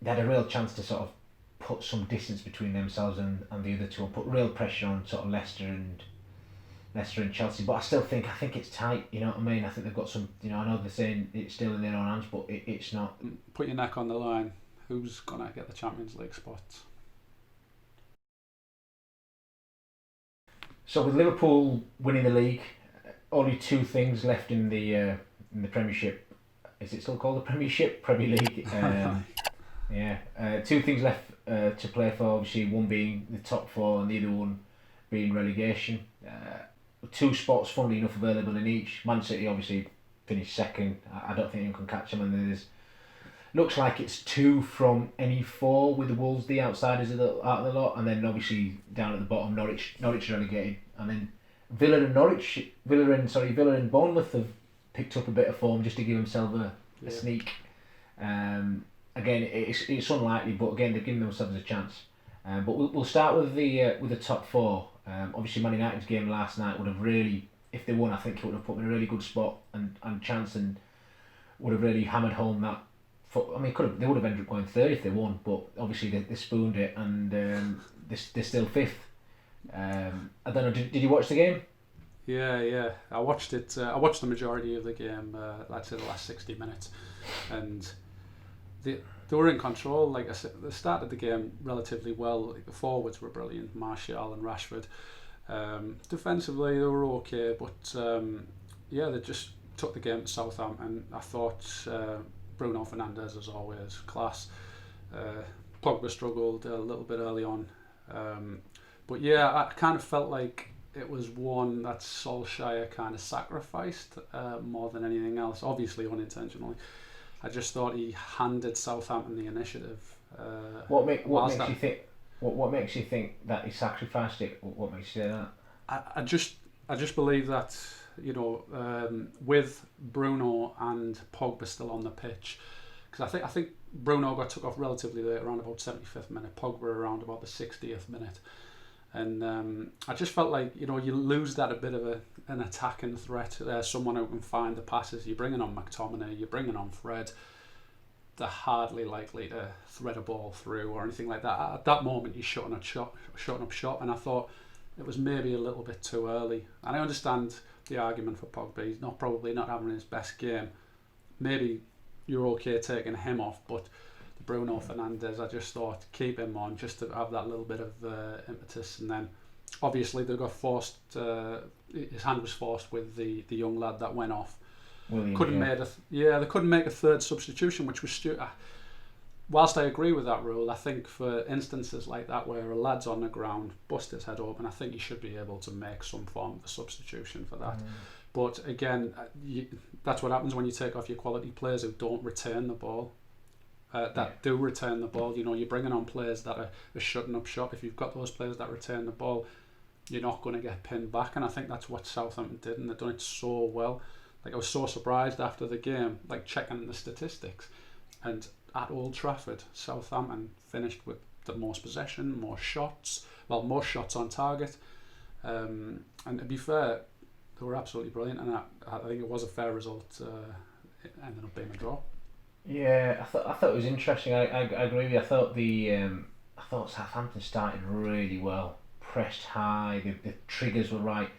they had a real chance to sort of put some distance between themselves and the other two, and put real pressure on sort of Leicester and Chelsea. But I think it's tight. You know what I mean? I think they've got some. You know, I know they're saying it's still in their own hands, but it's not. Put your neck on the line. Who's gonna get the Champions League spots? So with Liverpool winning the league, only two things left in the Premiership. Is it still called the Premiership? Premier League. Yeah. Two things left to play for. Obviously, one being the top four, and the other one being relegation. Two spots, funnily enough, available in each. Man City obviously finished second. I don't think anyone can catch them, and there's looks like it's two from any four, with the Wolves the outsiders out of the lot, and then obviously down at the bottom Norwich relegated, and then Villa and Bournemouth have picked up a bit of form just to give themselves a sneak. Again, it's unlikely, but again they've given themselves a chance. But we'll start with the top four. Obviously, Man United's game last night would have really, if they won, I think it would have put them in a really good spot and chance, and would have really hammered home that. I mean, they would have ended up going third if they won, but obviously they spooned it, and they're still fifth. I don't know. Did you watch the game? Yeah. I watched it. I watched the majority of the game. Let's say the last 60 minutes, and they were in control. Like I said, they started the game relatively well. Like the forwards were brilliant, Martial and Rashford. Defensively, they were okay, but they just took the game to Southampton. I thought Bruno Fernandes, as always, class. Pogba struggled a little bit early on, but yeah, I kind of felt like it was one that Solskjaer kind of sacrificed more than anything else. Obviously, unintentionally. I just thought he handed Southampton the initiative. What makes you think that he sacrificed it? What makes you say that? I just believe that, with Bruno and Pogba still on the pitch, because I think Bruno got took off relatively late, around about 75th minute. Pogba around about the 60th minute, and I just felt like you lose that a bit of an attacking threat. Someone who can find the passes. You're bringing on McTominay, you're bringing on Fred. They're hardly likely to thread a ball through or anything like that. At that moment, he's shutting up shop, and I thought it was maybe a little bit too early. And I understand the argument for Pogba. He's probably not having his best game. Maybe you're okay taking him off, but Bruno Fernandes, I just thought keep him on just to have that little bit of impetus. And then obviously they got forced. His hand was forced with the young lad that went off. William, they couldn't make a third substitution, which was stupid. Whilst I agree with that rule, I think for instances like that where a lad's on the ground, bust his head open, I think you should be able to make some form of a substitution for that. But again, that's what happens when you take off your quality players who don't return the ball. Do return the ball. You're bringing on players that are shutting up shop. If you've got those players that return the ball, you're not going to get pinned back. And I think that's what Southampton did, and they've done it so well. Like, I was so surprised after the game, like checking the statistics, and at Old Trafford, Southampton finished with the most possession, most shots on target, and to be fair, they were absolutely brilliant, and I think it was a fair result. It ended up being a draw. Yeah, I thought it was interesting. I agree with you. I thought Southampton started really well, pressed high. The triggers were right.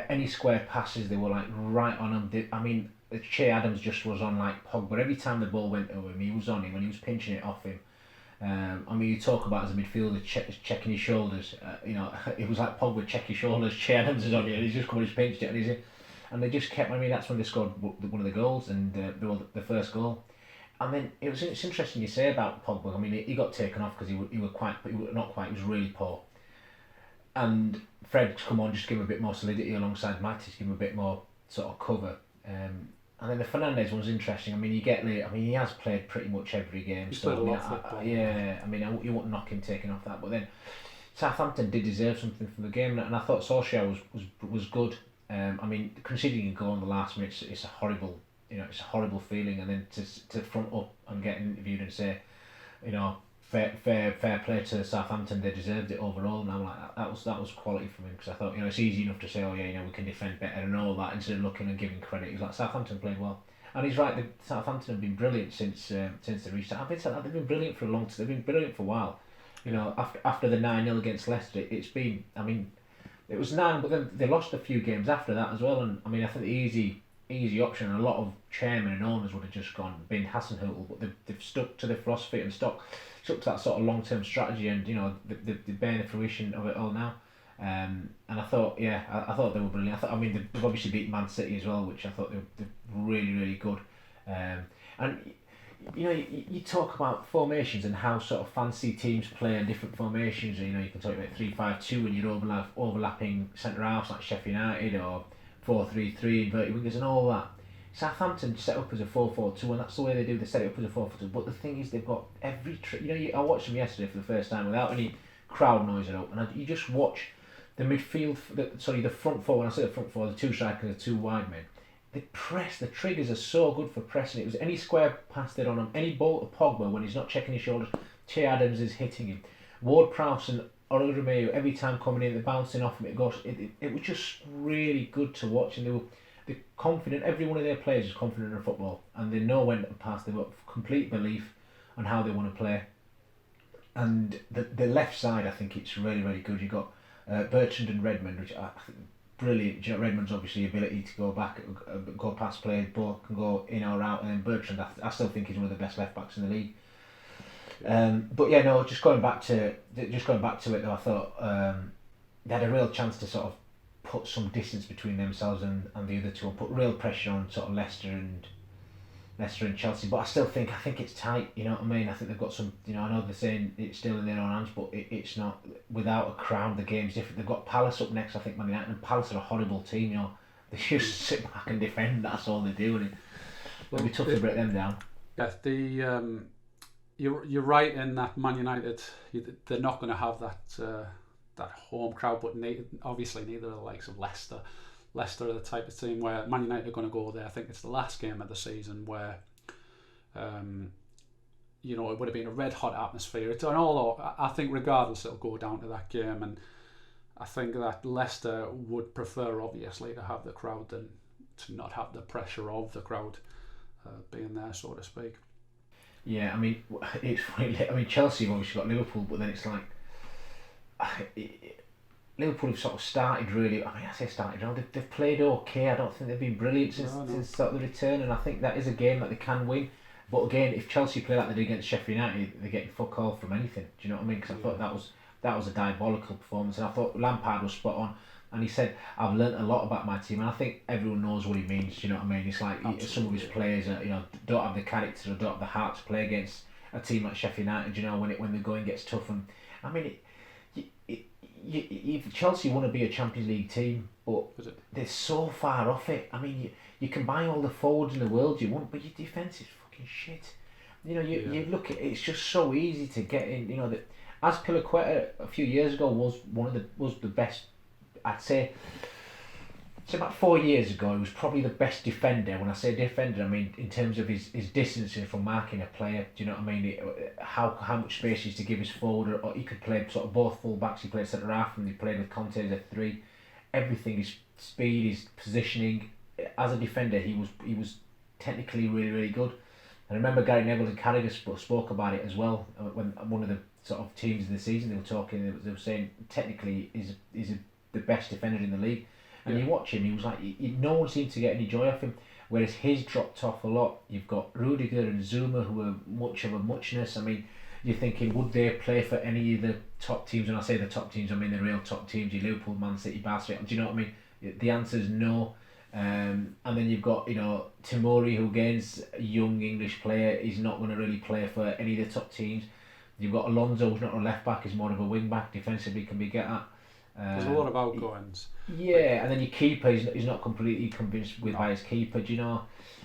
Any square passes, they were like right on him. Che Adams just was on like Pogba. Every time the ball went over him, he was on him, and he was pinching it off him. You talk about as a midfielder checking his shoulders. It was like Pogba check his shoulders. Che Adams is on you, and he's just come and he's pinched it, and they just kept. That's when they scored one of the goals, and the first goal. And then it's interesting you say about Pogba. He got taken off because he was really poor. And Fred's come on, just give him a bit more solidity alongside Matic, give him a bit more sort of cover. And then the Fernandes one's interesting. He has played pretty much every game. He's played a lot of football. You wouldn't knock him taking off that. But then Southampton did deserve something from the game, and I thought Solskjaer was good. Conceding a goal in the last minute, it's a horrible, it's a horrible feeling. And then to front up and get interviewed and say, fair play to Southampton, they deserved it overall, and I'm like, that was quality from him, because I thought it's easy enough to say we can defend better and all that, instead of looking and giving credit. He's like, Southampton played well. And he's right. The Southampton have been brilliant since the restart. I've been saying that they've been brilliant for a long time. They've been brilliant for a while. You know, after the 9-0 against Leicester, it's been. I mean, it was 9, but then they lost a few games after that as well. And I mean, I think the easy option. A lot of chairmen and owners would have just been Hasenhüttl, but they've stuck to their philosophy and stuck to that sort of long term strategy, and you know they're bearing the fruition of it all now. And I thought, I thought they were brilliant. I mean, they've obviously beat Man City as well, which I thought they're really good. And you know, you talk about formations and how sort of fancy teams play in different formations. You know, you can talk about 3-5-2 and you're overlapping centre halves like Sheffield United, or 4-3-3 inverted wingers and all that. Southampton set up as a 4-4-2, and that's the way they do. They set it up as a 4-4-2. But the thing is, they've got every I watched them yesterday for the first time without any crowd noise at all, and you just watch the midfield. The front four. When I say the front four, the two strikers, the two wide men. They press. The triggers are so good for pressing. It was any square pass they'd on him, any ball to Pogba when he's not checking his shoulders. Che Adams is hitting him. Ward-Prowse and Oriol Romeu every time coming in, they're bouncing off him. It was just really good to watch, and they're confident. Every one of their players is confident in football, and they know when to pass. They've got complete belief on how they want to play. And the left side, I think it's really good. You've got Bertrand and Redmond, which I think brilliant. You know, Redmond's obviously ability to go back, go past play, ball can go in or out, and then Bertrand, I still think he's one of the best left backs in the league. But yeah, no, just going back to it though, I thought they had a real chance to sort of put some distance between themselves and the other two, and put real pressure on sort of Leicester and Chelsea. But I think it's tight. You know what I mean? I think they've got some. You know, I know they're saying it's still in their own hands, but it's not. Without a crown, the game's different. They've got Palace up next. I think Man United, and Palace are a horrible team. You know, they just sit back and defend. That's all they do, and it'll be tough to break them down. Yeah, you're right in that Man United, they're not going to have that home crowd, but obviously neither are the likes of Leicester. Leicester are the type of team where Man United are going to go there. I think it's the last game of the season where, you know, it would have been a red hot atmosphere. I think regardless it'll go down to that game, and I think that Leicester would prefer obviously to have the crowd than to not have the pressure of the crowd being there, so to speak. Yeah, I mean, it's funny. I mean, Chelsea have obviously got Liverpool, but then it's like Liverpool have sort of started really. I mean, I say started wrong. They've played okay. I don't think they've been brilliant since sort of the return, and I think that is a game that they can win. But again, if Chelsea play like they did against Sheffield United, they're getting fuck all from anything. Do you know what I mean? Because I thought that was a diabolical performance, and I thought Lampard was spot on. And he said, I've learnt a lot about my team, and I think everyone knows what he means. You know what I mean? It's like some of his players, don't have the character or don't have the heart to play against a team like Sheffield United. You know, when the going gets tough, and I mean, Chelsea want to be a Champions League team, but they're so far off it. I mean, you can buy all the forwards in the world you want, but your defence is fucking shit. You know, you look at it's just so easy to get in. You know that Azpilicueta a few years ago was the best. I'd say about 4 years ago, he was probably the best defender. When I say defender, I mean in terms of his distancing from marking a player. Do you know what I mean? How much space he used to give his forward, or he could play sort of both full backs. He played centre half, and he played with Conte as a 3. Everything, his speed, his positioning. As a defender, he was technically really good. I remember Gary Neville and Carragher spoke about it as well when one of the sort of teams in the season they were talking. They were saying technically is the best defender in the league, and you watch him, he was like no one seemed to get any joy off him, whereas his dropped off a lot. You've got Rudiger and Zuma, who are much of a muchness. I mean, you're thinking, would they play for any of the top teams? When I say the top teams, I mean the real top teams, your Liverpool, Man City, Barcelona. Do you know what I mean? The answer is no. And then you've got Tomori, who again's a young English player, he's not going to really play for any of the top teams. You've got Alonso, who's not a left back, he's more of a wing back, defensively can be get at. There's a lot of outgoings. Yeah, and then your keeper, he's not completely convinced by his keeper, do you know?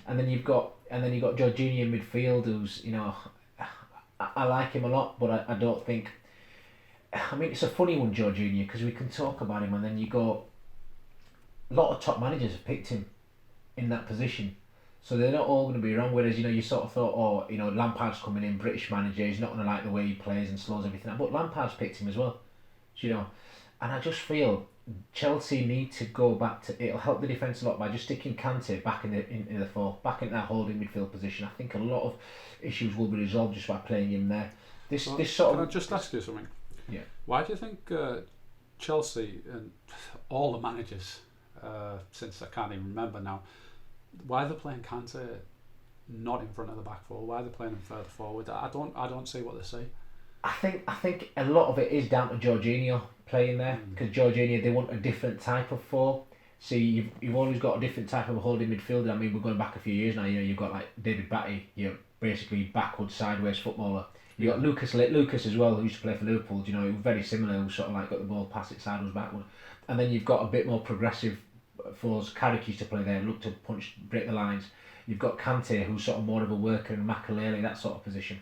And then you've got Jorginho in midfield, who's I like him a lot, but I don't think. I mean, it's a funny one, Jorginho, because we can talk about him, and then you go. A lot of top managers have picked him in that position, so they're not all going to be wrong. Whereas you sort of thought, Lampard's coming in, British manager, he's not going to like the way he plays and slows everything down. But Lampard's picked him as well, and I just feel Chelsea need to go back to. It'll help the defence a lot by just sticking Kante back in the four, back in that holding midfield position. I think a lot of issues will be resolved just by playing him there. This sort Can of. I just ask you something? Yeah. Why do you think Chelsea and all the managers, since I can't even remember now, why they're playing Kante not in front of the back four? Why are they playing him further forward? I don't see what they say. I think a lot of it is down to Jorginho playing there, because Jorginho, they want a different type of four. See, you've always got a different type of holding midfielder. I mean, we're going back a few years now. You've got like David Batty, basically backwards, sideways footballer. You got Lucas as well, who used to play for Liverpool. Very similar, who sort of like got the ball, pass it sideways, backward. And then you've got a bit more progressive fours. Carrick used to play there, look to punch, break the lines. You've got Kante, who's sort of more of a worker, and Makelele, that sort of position.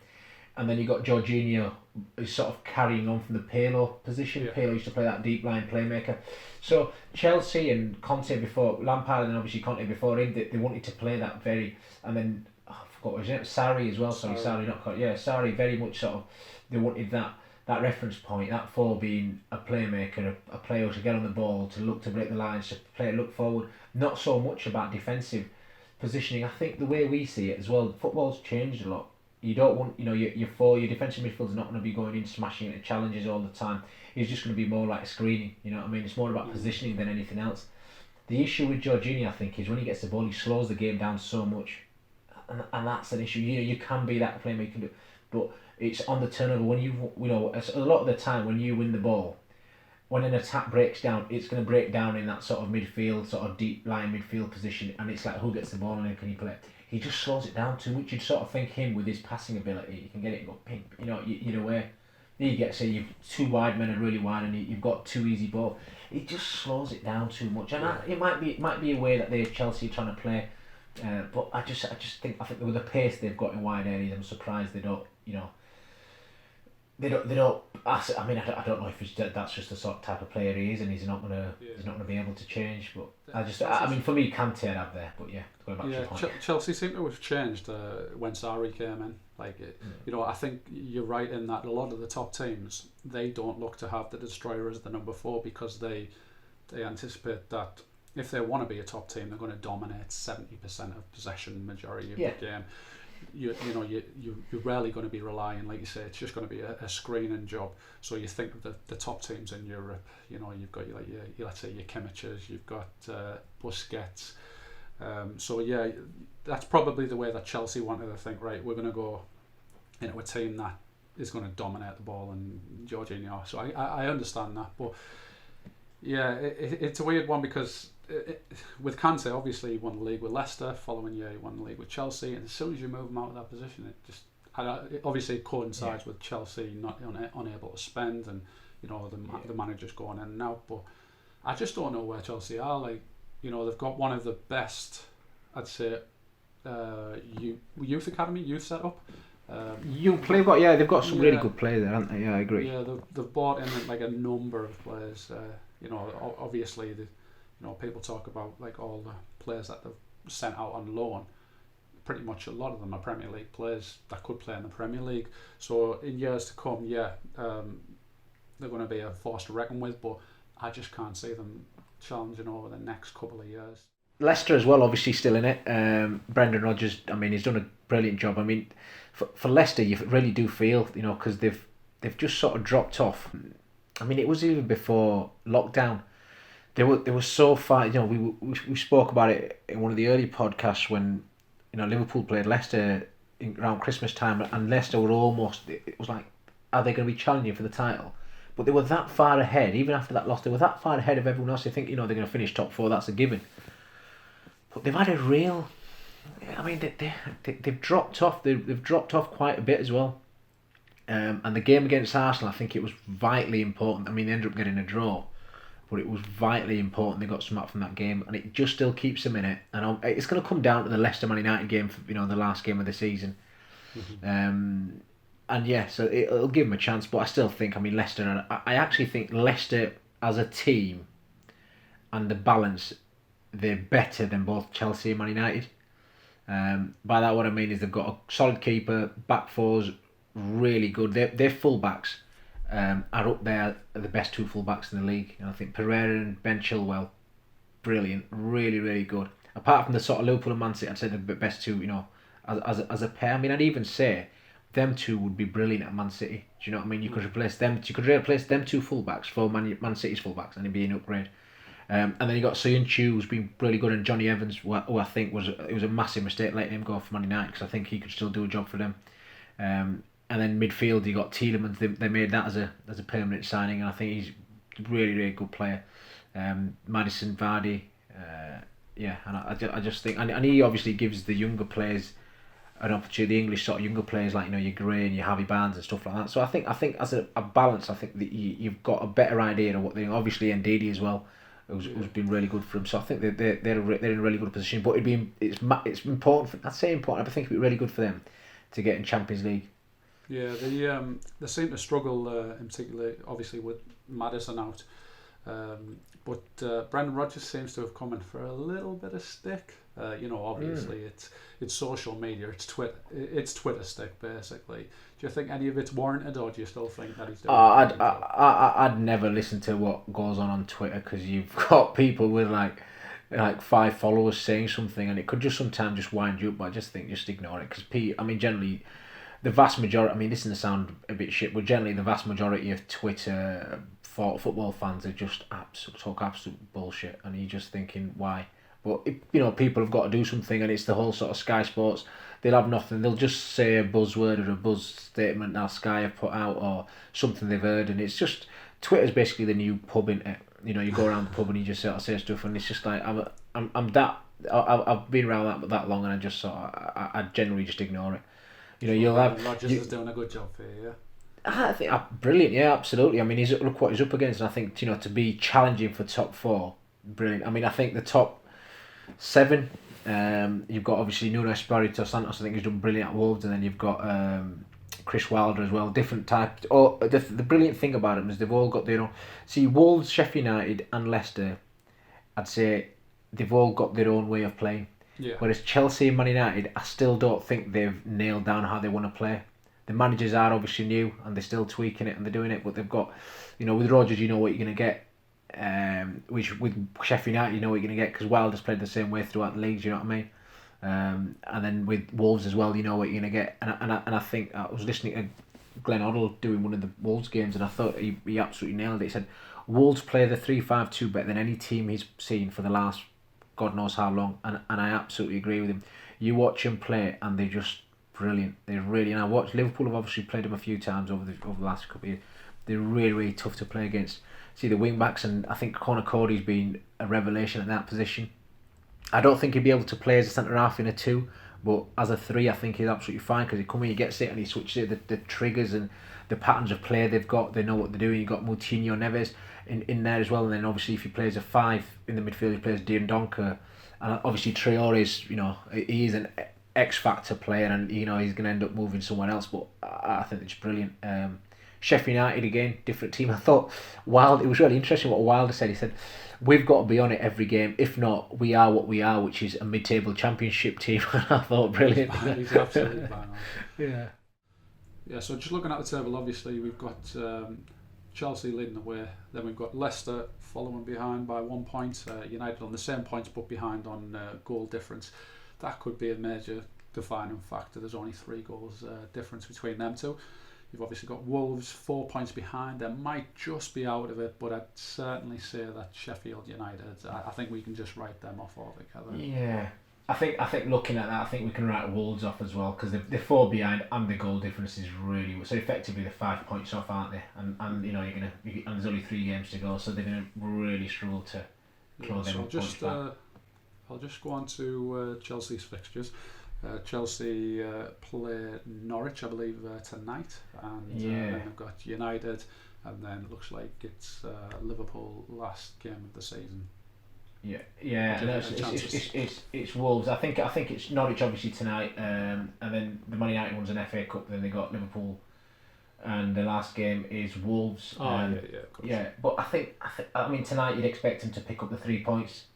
And then you've got Jorginho, who's sort of carrying on from the Pirlo position. Yeah. Pirlo used to play that deep line playmaker. So Chelsea and Conte before, Lampard and obviously Conte before him, they wanted to play that very, and then, I forgot what his name, Sarri as well, Sarri, not Conte, Sarri, very much sort of, they wanted that reference point, that four being a playmaker, a player to get on the ball, to look to break the lines, to look forward, not so much about defensive positioning. I think the way we see it as well, football's changed a lot. You don't want, your defensive midfield's not going to be going in smashing into challenges all the time. He's just going to be more like screening, you know what I mean? It's more about positioning than anything else. The issue with Jorginho, I think, is when he gets the ball, he slows the game down so much. And that's an issue. You can be that playmaker, you can do, but it's on the turnover. When a lot of the time when you win the ball, when an attack breaks down, it's going to break down in that sort of midfield, sort of deep line midfield position, and it's like, who gets the ball and who can he play? He just slows it down too much. You'd sort of think him with his passing ability, you can get it and go ping, you're away. You get, say, you've two wide men are really wide, and you've got two easy ball. It just slows it down too much, and it might be a way that Chelsea are trying to play, but I think with the pace they've got in wide areas, I'm surprised they don't. They don't. I mean, I don't know if that's just the sort of type of player he is, and he's not gonna be able to change. But I mean, for me, Kante I'd have there. But going back to your point. Chelsea seem to have changed when Sarri came in. I think you're right in that a lot of the top teams, they don't look to have the destroyer as the number 4, because they anticipate that if they want to be a top team, they're going to dominate 70% of possession majority of the game. You're rarely going to be relying, like you say, it's just going to be a screening job. So you think of the top teams in Europe, you've got your let's say your Kimmiches, you've got Busquets. That's probably the way that Chelsea wanted to think, right, we're going to go into a team that is going to dominate the ball, and Jorginho. So I understand that, but it's a weird one, because with Kante, obviously he won the league with Leicester, following year he won the league with Chelsea, and as soon as you move him out of that position, it obviously coincides with Chelsea not unable to spend, and the managers going in and out. But I just don't know where Chelsea are. They've got one of the best, I'd say, youth academy, youth setup. They've got some really good players there, haven't they? Yeah, I agree. Yeah, they've brought in like a number of players. Obviously people talk about like all the players that they've sent out on loan. Pretty much a lot of them are Premier League players that could play in the Premier League. So in years to come, they're going to be a force to reckon with. But I just can't see them challenging over the next couple of years. Leicester as well, obviously still in it. Brendan Rodgers, I mean, he's done a brilliant job. I mean, for Leicester, you really do feel, because they've just sort of dropped off. I mean, it was even before lockdown. They were so far. We spoke about it in one of the early podcasts when Liverpool played Leicester around Christmas time, and Leicester were almost. It was like, are they going to be challenging for the title? But they were that far ahead. Even after that loss, they were that far ahead of everyone else. They think they're going to finish top 4. That's a given. But they've had a real. I mean, they've dropped off. They've dropped off quite a bit as well. And the game against Arsenal, I think it was vitally important. I mean, they ended up getting a draw, but it was vitally important. They got some up from that game, and it just still keeps them in it. And it's going to come down to the Leicester Man United game, for, the last game of the season. So it'll give them a chance. But I still think, I mean, Leicester. I actually think Leicester as a team and the balance, they're better than both Chelsea and Man United. By that, what I mean is they've got a solid keeper, back fours really good. They're full backs. are up there are the best two fullbacks in the league. And I think Pereira and Ben Chilwell, brilliant, really, really good. Apart from the sort of Liverpool and Man City, I'd say the best two, as a pair. I mean, I'd even say them two would be brilliant at Man City. Do you know what I mean? You could replace them. You could replace them two fullbacks for Man City's fullbacks, and it'd be an upgrade. And then you got Soyuncu, who's been really good, and Johnny Evans, who I think was a massive mistake letting him go for Man United, because I think he could still do a job for them. And then midfield, you got Tielemans. They made that as a permanent signing, and I think he's a really, really good player. Madison, Vardy, and I just think, and he obviously gives the younger players an opportunity. The English sort of younger players, like your Gray and your Harvey Barnes and stuff like that. So I think as a balance, I think that you've got a better idea of what they. Obviously, Ndidi as well, who's been really good for them. So I think they're in a really good position. But it's important. I'd say important. I think it'd be really good for them to get in Champions League. Yeah, they seem to struggle in particular, obviously with Maddison out. But Brendan Rodgers seems to have come in for a little bit of stick. Obviously it's social media, it's Twitter stick basically. Do you think any of it's warranted, or do you still think that he's doing? I'd never listen to what goes on Twitter, because you've got people with like 5 followers saying something, and it could just sometimes just wind you up. But I just think just ignore it, because generally the vast majority. I mean, this is going to sound a bit shit, but generally the vast majority of Twitter football fans are just talk absolute bullshit, and you're just thinking why. But people have got to do something, and it's the whole sort of Sky Sports. They'll have nothing. They'll just say a buzzword or a buzz statement that Sky have put out, or something they've heard, and it's just Twitter's basically the new pub, innit? You go around the pub and you just sort of say stuff, and it's just like I've been around that long, and I just I generally just ignore it. You'll have Rodgers is doing a good job here, yeah. I think brilliant, yeah, absolutely. I mean, look what he's up against, and I think to be challenging for top 4, brilliant. I mean, I think the top 7, you've got obviously Nuno Espirito Santos. I think he's done brilliant at Wolves, and then you've got Chris Wilder as well. Different type. The brilliant thing about them is they've all got see, Wolves, Sheffield United, and Leicester. I'd say they've all got their own way of playing. Yeah. Whereas Chelsea and Man United, I still don't think they've nailed down how they want to play. The managers are obviously new, and they're still tweaking it, and they're doing it. But they've got, with Rodgers, you know what you're going to get. Which with Sheffield United, you know what you're going to get, because Wilder's played the same way throughout the leagues. You know what I mean? And then with Wolves as well, you know what you're going to get. And I think I was listening to Glenn Hoddle doing one of the Wolves games, and I thought he absolutely nailed it. He said Wolves play the 3-5-2 better than any team he's seen for the last God knows how long, and I absolutely agree with him. You watch them play, and they're just brilliant. They're really, and I watched Liverpool have obviously played them a few times over the last couple of years. They're really, really tough to play against. See the wing backs, and I think Conor Cody's been a revelation at that position. I don't think he'd be able to play as a centre half in a 2, but as a 3, I think he's absolutely fine, because he come in, he gets it, and he switches it. The triggers and the patterns of play they've got, they know what they're doing. You've got Moutinho, Neves in there as well, and then obviously if he plays a 5 in the midfield, he plays Dion Donker, and obviously Traore's, he is an X factor player, and he's going to end up moving somewhere else. But I think it's brilliant. Sheffield United again, different team. I thought it was really interesting what Wilder said. He said, we've got to be on it every game. If not, we are what we are, which is a mid-table championship team. I thought brilliant. He's absolutely bang on. Yeah. Yeah, so just looking at the table, obviously we've got Chelsea leading the way. Then we've got Leicester following behind by 1 point. United on the same points, but behind on goal difference. That could be a major defining factor. There's only 3 goals difference between them two. You've obviously got Wolves 4 points behind. They might just be out of it, but I'd certainly say that Sheffield United, I think we can just write them off altogether. Yeah. I think looking at that, I think we can write Wolves off as well, because they're 4 behind, and the goal difference is really, so effectively they're 5 points off, aren't they? And and there's only 3 games to go, so they're gonna really struggle to close them points back. I'll just go on to Chelsea's fixtures. Chelsea play Norwich, I believe, tonight, and then they've got United, and then it looks like it's Liverpool last game of the season. Yeah. No, it's Wolves. I think it's Norwich obviously tonight, and then the Man United one's an FA Cup. Then they got Liverpool, and the last game is Wolves. Yeah. But I mean tonight you'd expect them to pick up the 3 points,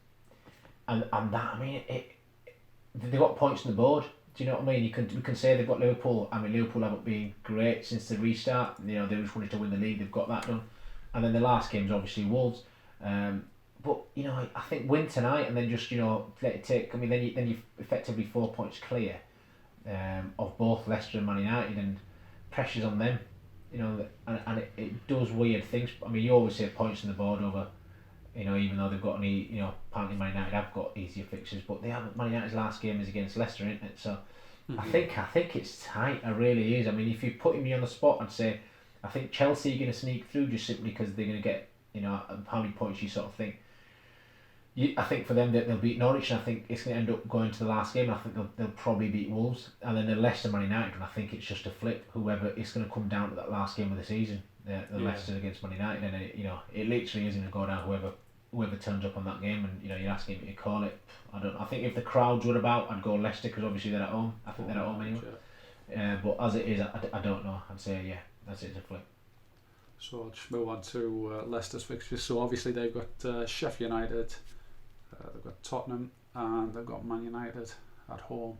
and that, I mean they've got points on the board. Do you know what I mean? We can say they've got Liverpool. I mean, Liverpool haven't been great since the restart. You know, they just wanted to win the league. They've got that done, and then the last game's obviously Wolves. But you know, I think win tonight and then just let it take. I mean, then you effectively 4 points clear of both Leicester and Man United, and pressure's on them. You know, and it does weird things. I mean, you always say points on the board over. You know, even though they've got apparently Man United have got easier fixtures, but they haven't. Man United's last game is against Leicester, isn't it? So I think it's tight. It really is. I mean, if you put me on the spot, I'd say I think Chelsea are going to sneak through just simply because they're going to get how many points you sort of think. I think for them they'll beat Norwich, and I think it's going to end up going to the last game. I think they'll probably beat Wolves, and then the Leicester Man United, and I think it's just a flip. Whoever it's going to come down to that last game of the season, the Leicester against Man United, and it literally is going to go down whoever turns up on that game, and you're asking me to call it. I think if the crowds were about, I'd go Leicester because obviously they're at home. I think they're at home anyway. But as it is, I don't know. I'd say that's it. It's a flip. So I'll just move on to Leicester's fixtures. So obviously they've got Sheffield United, they've got Tottenham, and they've got Man United at home.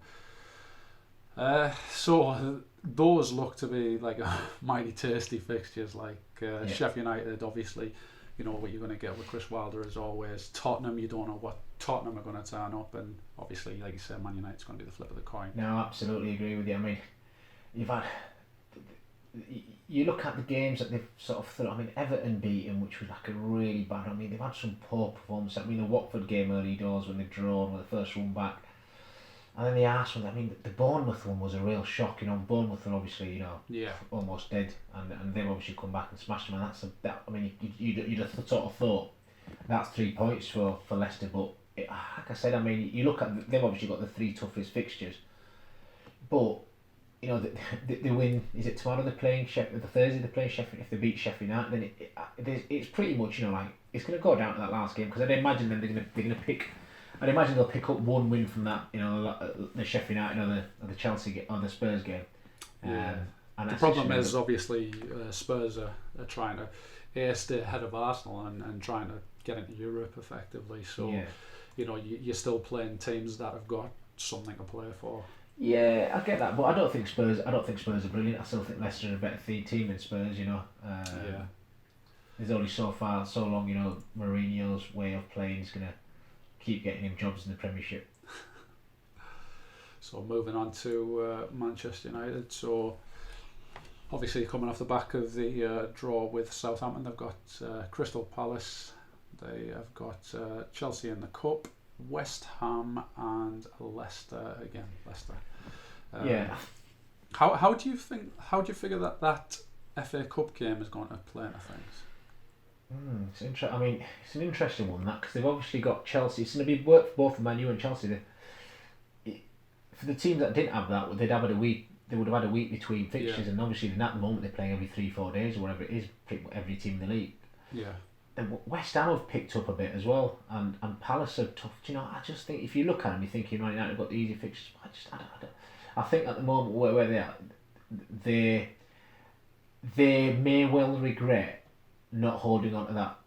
So those look to be like mighty tasty fixtures. Like Sheffield United, obviously, you know what you're going to get with Chris Wilder as always. Tottenham, you don't know what Tottenham are going to turn up, and obviously, like you said, Man United's going to be the flip of the coin. No, I absolutely agree with you. I mean, you look at the games that they've sort of thrown. I mean, Everton beaten, which was like a really bad. I mean, they've had some poor performances. I mean, the Watford game early doors when they've drawn with the first run back, and then the Arsenal. I mean, the Bournemouth one was a real shock. You know, Bournemouth are obviously almost dead, and they've obviously come back and smashed them. And I mean, you'd have sort of thought that's 3 points for Leicester, but like I said, I mean, you look at they've obviously got the 3 toughest fixtures, but. You know, they win. Is it tomorrow they're playing Sheffield? The Thursday they're playing Sheffield. If they beat Sheffield United, then it's pretty much like it's going to go down to that last game, because I'd imagine then they're going to pick. I'd imagine they'll pick up one win from that. The Sheffield United or the Chelsea or the Spurs game. And the problem is obviously Spurs are trying to stay ahead of Arsenal and trying to get into Europe effectively. So you're still playing teams that have got something to play for. Yeah, I get that, but I don't think Spurs are brilliant. I still think Leicester are a better team than Spurs. There's only so long. Mourinho's way of playing is gonna keep getting him jobs in the Premiership. So moving on to Manchester United. So obviously coming off the back of the draw with Southampton, they've got Crystal Palace. They have got Chelsea in the Cup. West Ham and Leicester again. Leicester. How do you figure that FA Cup game is going to play into things? It's an interesting one, that, because they've obviously got Chelsea. It's going to be work for both Man U and Chelsea. For the teams that didn't have that, they'd have had a week. They would have had a week between fixtures, and obviously at the moment they're playing every 3-4 days or whatever it is. Pretty much every team in the league. Yeah. And West Ham have picked up a bit as well, and Palace are tough. I just think if you look at them, you're thinking Man United have got the easy fixtures. I think at the moment where they are, they may well regret not holding on to that.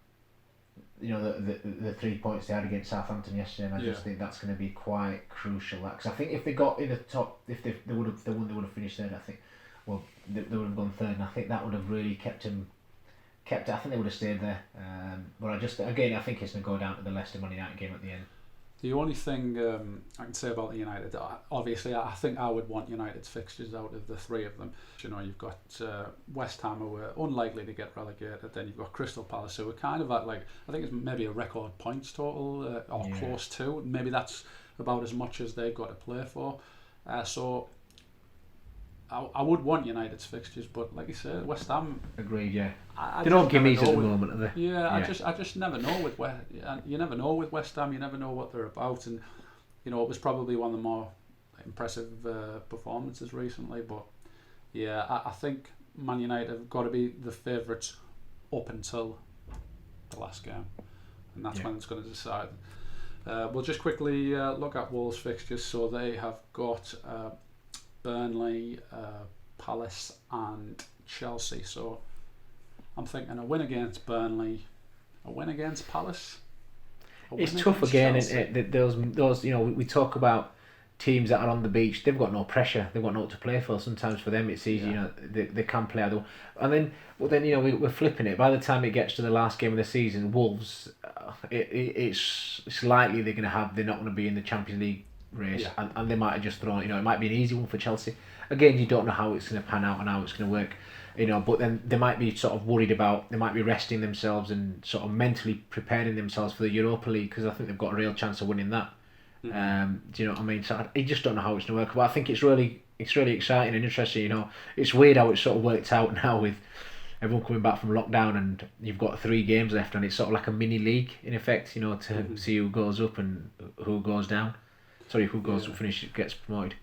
The 3 points they had against Southampton yesterday, and I just think that's going to be quite crucial. Because I think if they got in the top, if they would have finished third. I think, they would have gone third, and I think that would have really kept them. I think they would have stayed there, but I think it's going to go down to the Leicester Man United game at the end. The only thing I can say about the United, obviously I think I would want United's fixtures out of the 3 of them. You've got West Ham, who are unlikely to get relegated, then you've got Crystal Palace, who are kind of at, I think it's maybe a record points total, or close to, maybe that's about as much as they've got to play for. So I would want United's fixtures, but like you said, West Ham. Agreed. Yeah. They don't give me at the moment, are they? Yeah, I just never know with you never know with West Ham. You never know what they're about, and it was probably one of the more impressive performances recently. But I think Man United have got to be the favourites up until the last game, and that's when it's going to decide. We'll just quickly look at Wolves' fixtures. So they have got Burnley, Palace and Chelsea. So I'm thinking a win against Burnley, a win against Palace. It's tough again, isn't it? Those we talk about teams that are on the beach, they've got no pressure. They've got no to play for. Sometimes for them it's easy. They can play other. And then, we're flipping it. By the time it gets to the last game of the season, Wolves, it's likely they're not going to be in the Champions League race, and they might have just thrown. It might be an easy one for Chelsea. Again, you don't know how it's going to pan out and how it's going to work. But then they might be sort of worried about. They might be resting themselves and sort of mentally preparing themselves for the Europa League, because I think they've got a real chance of winning that. Do you know what I mean? So I just don't know how it's going to work. But I think it's really exciting and interesting. It's weird how it's sort of worked out now with everyone coming back from lockdown, and you've got 3 games left, and it's sort of like a mini league in effect. To see who goes up and who goes down. Sorry, who goes gets promoted.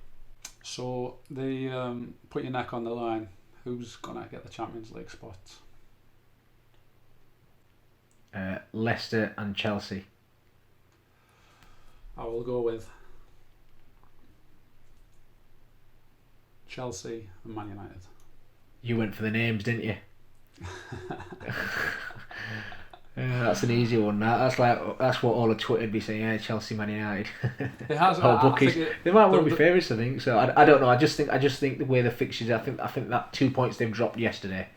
So put your neck on the line. Who's gonna get the Champions League spots? Leicester and Chelsea. I will go with Chelsea and Man United. You went for the names, didn't you? That's an easy one. That's what all of Twitter would be saying. Yeah, Chelsea, Man United. It has. Bookies. They might want to be favourites, I think. So I don't know. I just think the way the fixtures. I think that 2 points they've dropped yesterday.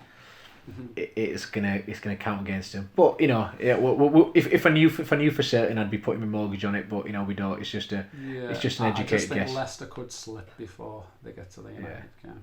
It's gonna count against them. But if I knew for certain, I'd be putting my mortgage on it. But we don't. It's just an educated I just think guess. Leicester could slip before they get to the United game.